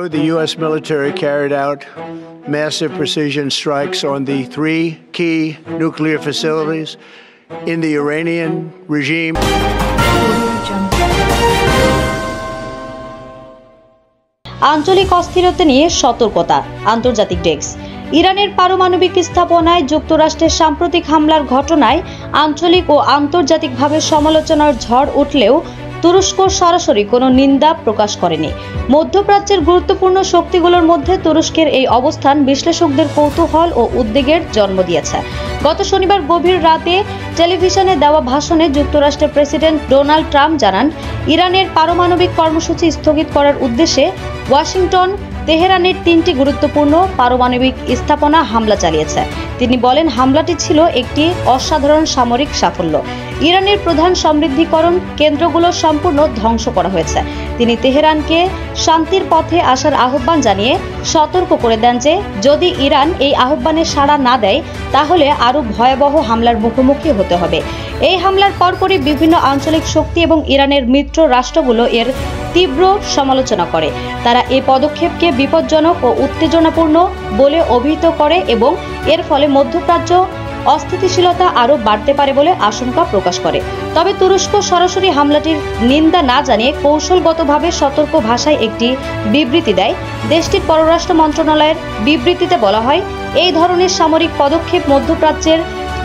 The U.S. military carried out massive precision strikes on the 3 key nuclear facilities in the Iranian regime. আঞ্চলিক অস্থিরতা নিয়ে সতর্কতা। আন্তর্জাতিক desk. ইরানের পারমাণবিক স্থাপনায় যুক্তরাষ্ট্রের সাম্প্রতিক হামলার ঘটনায় আঞ্চলিক ও আন্তর্জাতিকভাবে সমালোচনার ঝড় উঠলেও তুরস্ক সরাসরি কোনো নিন্দা প্রকাশ করেনি। মধ্যপ্রাচ্যের গুরুত্বপূর্ণ শক্তিগুলোর মধ্যে তুরস্কের এই অবস্থান বিশ্লেষকদের কৌতূহল ও উদ্বেগের জন্ম দিয়েছে। গত শনিবার গভীর রাতে টেলিভিশনে দেওয়া ভাষণে যুক্তরাষ্ট্রের প্রেসিডেন্ট ডোনাল্ড ট্রাম্প জানান, ইরানের পারমাণবিক কর্মসূচি স্থগিত করার উদ্দেশ্যে ওয়াশিংটন তেহরানের 3টি গুরুত্বপূর্ণ পারমাণবিক স্থাপনা হামলা চালিয়েছে। তিনি বলেন, হামলাটি ছিল একটি অসাধারণ সামরিক সাফল্য। ইরানের প্রধান সমৃদ্ধিকরণ কেন্দ্রগুলো সম্পূর্ণ ধ্বংস করা হয়েছে। তিনি তেহরানকে শান্তির পথে আসার আহ্বান জানিয়ে সতর্ক করে দেন যে যদি ইরান এই আহ্বানে সাড়া না দেয় তাহলে আরও ভয়াবহ হামলার মুখোমুখি হতে হবে। এই হামলার পরপরই বিভিন্ন আঞ্চলিক শক্তি এবং ইরানের মিত্র রাষ্ট্রগুলো এর তীব্র সমালোচনা করে। তারা এই পদক্ষেপকে বিপজ্জনক ও উত্তেজনাপূর্ণ বলে অভিহিত করে এবং এর ফলে মধ্যপ্রাচ্য অস্থিতিশীলতা আরও বাড়তে পারে বলে আশঙ্কা প্রকাশ করে। তবে তুরস্ক সরাসরি হামলাটির নিন্দা না জানিয়ে কৌশলগতভাবে সতর্ক ভাষায় একটি বিবৃতি দেয়। দেশটির পররাষ্ট্র মন্ত্রণালয়ের বিবৃতিতে বলা হয়, এই ধরনের সামরিক পদক্ষেপ মধ্যপ্রাচ্যের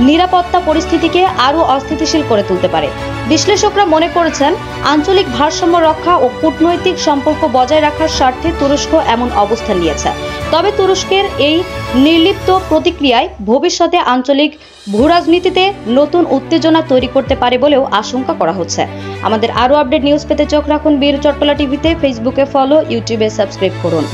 নিরাপত্তা পরিস্থিতিকে আরও অস্থিতিশীল করে তুলতে পারে। বিশ্লেষকরা মনে করেছেন, আঞ্চলিক ভারসাম্য রক্ষা ও কূটনৈতিক সম্পর্ক বজায় রাখার স্বার্থে তুরস্ক এমন অবস্থান নিয়েছে। তবে তুরস্কের এই নির্লিপ্ত প্রতিক্রিয়ায় ভবিষ্যতে আঞ্চলিক ভূরাজনীতিতে নতুন উত্তেজনা তৈরি করতে পারে বলেও আশঙ্কা করা হচ্ছে। আমাদের আরও আপডেট নিউজ পেতে চোখ রাখুন বীর চট্টলা টিভিতে। ফেসবুকে ফলো, ইউটিউবে সাবস্ক্রাইব করুন।